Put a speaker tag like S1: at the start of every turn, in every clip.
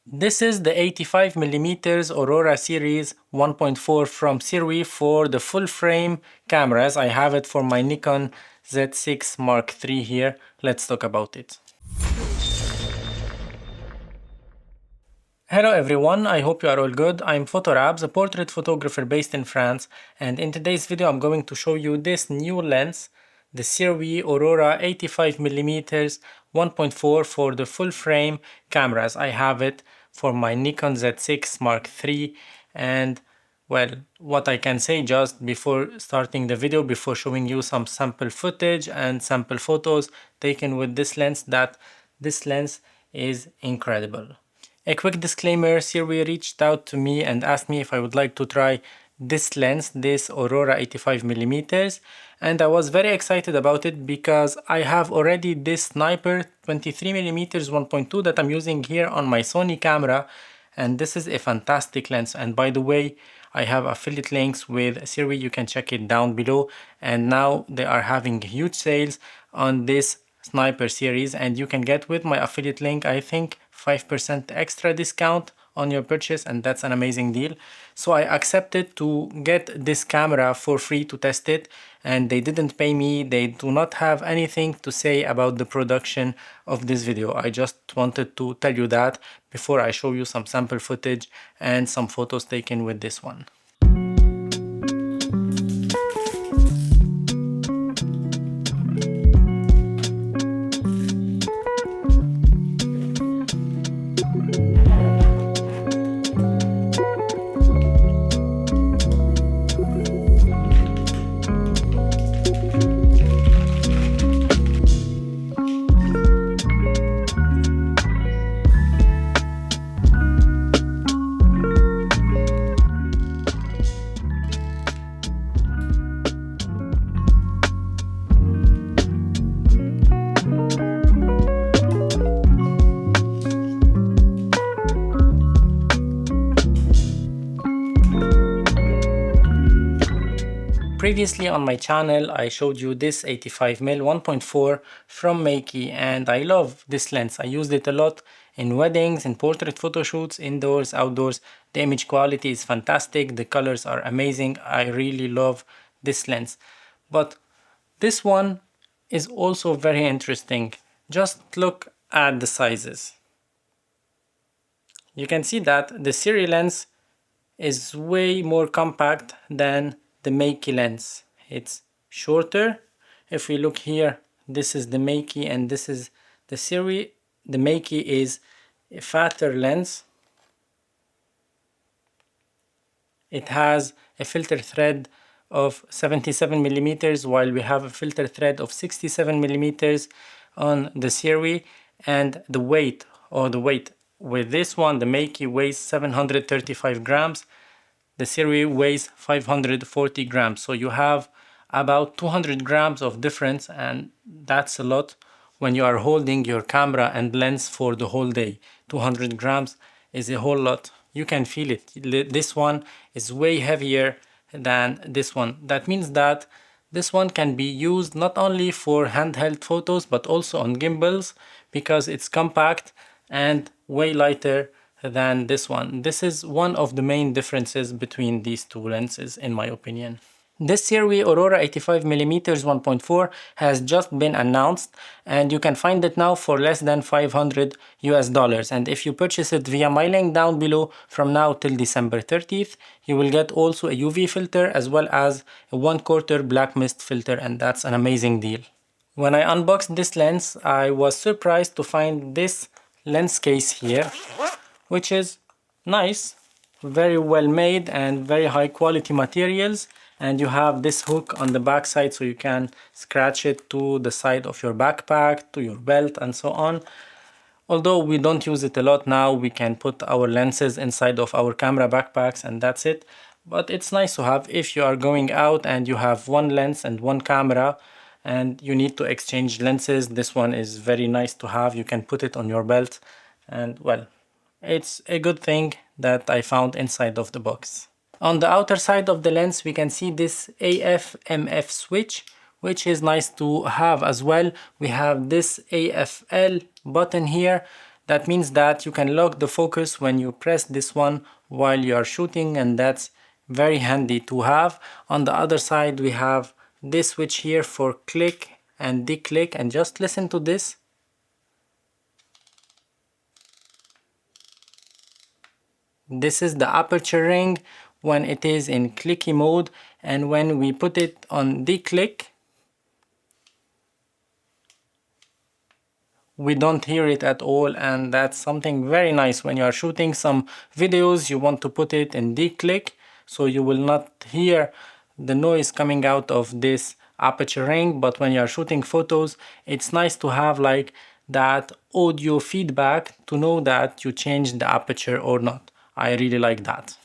S1: This is the 85mm Aurora series 1.4 from Sirui for the full frame cameras. I have it for my Nikon Z6 Mark III here. Let's talk about it. Hello everyone, I hope you are all good. I'm Photorabs, a portrait photographer based in France, and in today's video I'm going to show you this new lens, the Sirui Aurora 85mm 1.4 for the full frame cameras. I have it for my Nikon Z6 Mark III, and well, what I can say just before starting the video, before showing you some sample footage and sample photos taken with this lens, that this lens is incredible. A quick disclaimer, Sirui reached out to me and asked me if I would like to try this lens, this Aurora 85mm, and I was very excited about it because I have already this Sniper 23mm 1.2 that I'm using here on my Sony camera, and this is a fantastic lens. And by the way, I have affiliate links with Sirui, you can check it down below, and now they are having huge sales on this Sniper series, and you can get with my affiliate link, I think 5% extra discount on your purchase, and that's an amazing deal. So I accepted to get this camera for free to test it, and they didn't pay me. They do not have anything to say about the production of this video. I just wanted to tell you that before I show you some sample footage and some photos taken with this one. Previously on my channel I showed you this 85mm 1.4 from Meike, and I love this lens. I used it a lot in weddings, in portrait photo shoots, indoors, outdoors. The image quality is fantastic, the colors are amazing. I really love this lens. But this one is also very interesting. Just look at the sizes. You can see that the Sirui lens is way more compact than the Meike lens. It's shorter. If we look here, this is the Meike and this is the Sirui. The Meike is a fatter lens. It has a filter thread of 77mm, while we have a filter thread of 67mm on the Sirui, and the weight with this one, the Meike weighs 735 grams. The Sirui weighs 540 grams. So you have about 200 grams of difference, and that's a lot when you are holding your camera and lens for the whole day. 200 grams is a whole lot. You can feel it. This one is way heavier than this one. That means that this one can be used not only for handheld photos but also on gimbals, because it's compact and way lighter than this one. This is one of the main differences between these two lenses in my opinion. This Sirui Aurora 85mm 1.4 has just been announced, and you can find it now for less than $500 and if you purchase it via my link down below from now till December 30th, you will get also a UV filter as well as a 1/4 black mist filter, and that's an amazing deal. When I unboxed this lens, I was surprised to find this lens case here, which is nice, very well made and very high quality materials, and you have this hook on the back side so you can scratch it to the side of your backpack, to your belt and so on. Although we don't use it a lot now, we can put our lenses inside of our camera backpacks and that's it. But it's nice to have if you are going out and you have one lens and one camera and you need to exchange lenses. This one is very nice to have. You can put it on your belt, and well, it's a good thing that I found inside of the box. On the outer side of the lens we can see this AF/MF switch, which is nice to have as well. We have this AFL button here. That means that you can lock the focus when you press this one while you are shooting, and that's very handy to have. On the other side we have this switch here for click and declick, and just listen to this. This is the aperture ring when it is in clicky mode, and when we put it on declick, we don't hear it at all, and that's something very nice. When you are shooting some videos, you want to put it in declick so you will not hear the noise coming out of this aperture ring. But when you are shooting photos, it's nice to have like that audio feedback to know that you changed the aperture or not. I really like that.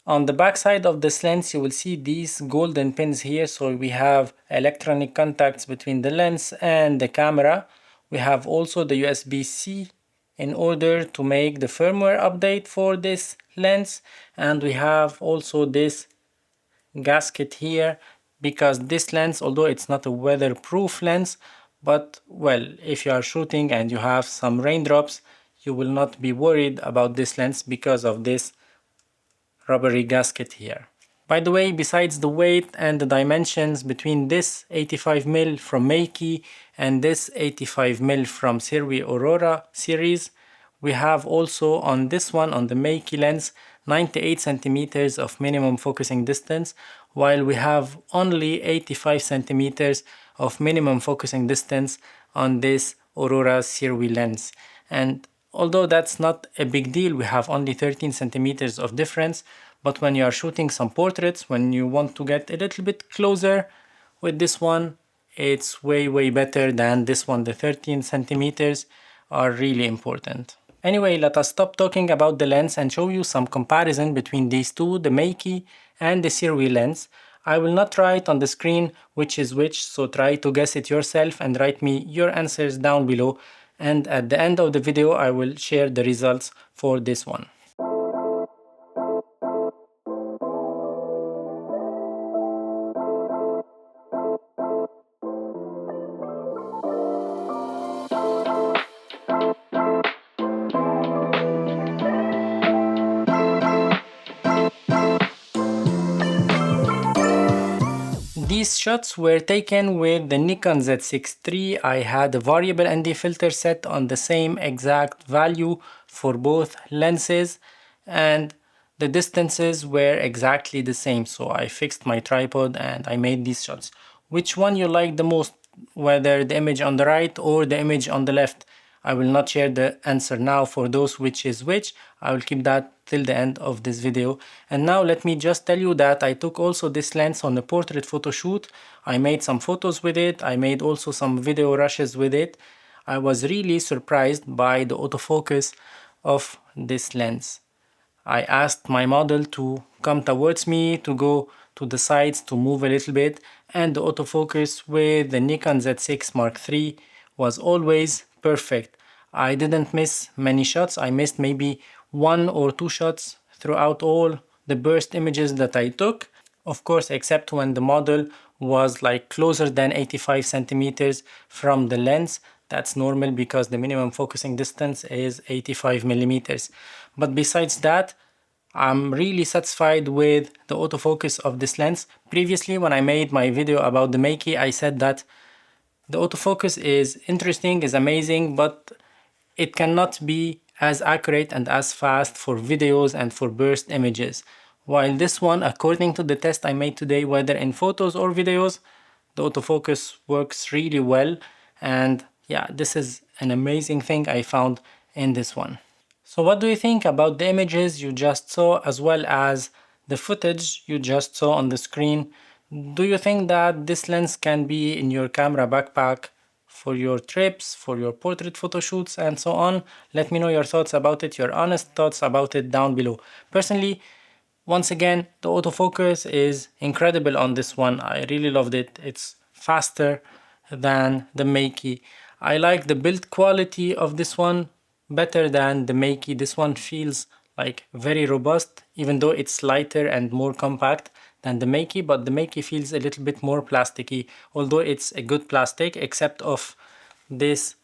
S1: On the back side of this lens, you will see these golden pins here. So we have electronic contacts between the lens and the camera. We have also the USB-C in order to make the firmware update for this lens. And we have also this gasket here, because this lens, although it's not a weatherproof lens, but well, if you are shooting and you have some raindrops, you will not be worried about this lens because of this rubbery gasket here. By the way, besides the weight and the dimensions between this 85mm from Meike and this 85mm from Sirui Aurora series, we have also on this one, on the Meike lens, 98 centimeters of minimum focusing distance, while we have only 85 centimeters of minimum focusing distance on this Aurora Sirui lens. And although that's not a big deal, we have only 13 centimeters of difference, but when you are shooting some portraits, when you want to get a little bit closer with this one, it's way better than this one. The 13 centimeters are really important. Anyway, let us stop talking about the lens and show you some comparison between these two, the Meike and the Sirui lens. I will not write on the screen which is which, so try to guess it yourself and write me your answers down below. And at the end of the video, I will share the results for this one. These shots were taken with the Nikon Z6 III. I had a variable ND filter set on the same exact value for both lenses, and the distances were exactly the same. So I fixed my tripod and I made these shots. Which one you like the most, whether the image on the right or the image on the left? I will not share the answer now for those which is which. I will keep that till the end of this video. And now let me just tell you that I took also this lens on a portrait photo shoot. I made some photos with it. I made also some video rushes with it. I was really surprised by the autofocus of this lens. I asked my model to come towards me, to go to the sides, to move a little bit, and the autofocus with the Nikon Z6 Mark III was always perfect. I didn't miss many shots. I missed maybe 1 or 2 shots throughout all the burst images that I took. Of course, except when the model was like closer than 85 centimeters from the lens. That's normal because the minimum focusing distance is 85 millimeters. But besides that, I'm really satisfied with the autofocus of this lens. Previously, when I made my video about the Meike, I said that the autofocus is interesting, is amazing, but it cannot be as accurate and as fast for videos and for burst images. While this one, according to the test I made today, whether in photos or videos, the autofocus works really well. And yeah, this is an amazing thing I found in this one. So what do you think about the images you just saw, as well as the footage you just saw on the screen? Do you think that this lens can be in your camera backpack for your trips, for your portrait photo shoots, and so on? Let me know your thoughts about it, your honest thoughts about it down below. Personally, once again, the autofocus is incredible on this one. I really loved it. It's faster than the Meike. I like the build quality of this one better than the Meike. This one feels like very robust, even though it's lighter and more compact than the Meike, but the Meike feels a little bit more plasticky, although it's a good plastic, except of this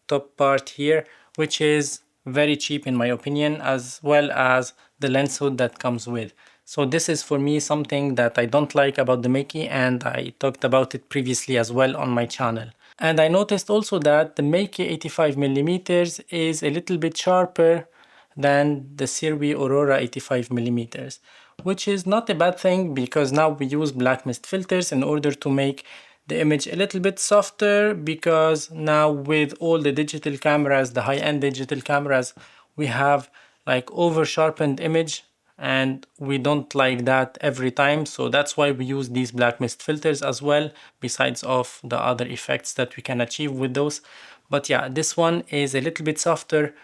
S1: top part here, which is very cheap in my opinion, as well as the lens hood that comes with. So this is for me something that I don't like about the Meike, and I talked about it previously as well on my channel. And I noticed also that the Meike 85mm is a little bit sharper than the Sirui Aurora 85mm, which is not a bad thing because now we use black mist filters in order to make the image a little bit softer, because now with all the digital cameras, the high-end digital cameras, we have like over sharpened image, and we don't like that every time. So that's why we use these black mist filters as well, besides of the other effects that we can achieve with those. But yeah, this one is a little bit softer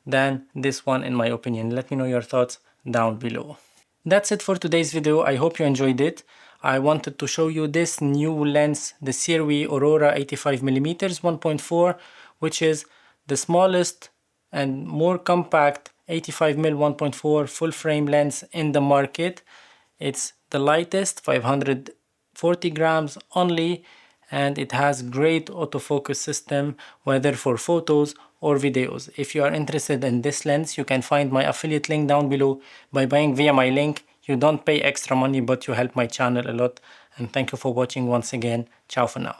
S1: than this one in my opinion. Let me know your thoughts down below. That's it for today's video. I hope you enjoyed it. I wanted to show you this new lens, the Sirui Aurora 85mm 1.4, which is the smallest and more compact 85mm 1.4 full frame lens in the market. It's the lightest, 540 grams only, and it has great autofocus system, whether for photos or videos. If you are interested in this lens, you can find my affiliate link down below. By buying via my link, you don't pay extra money, but you help my channel a lot. And thank you for watching once again. Ciao for now.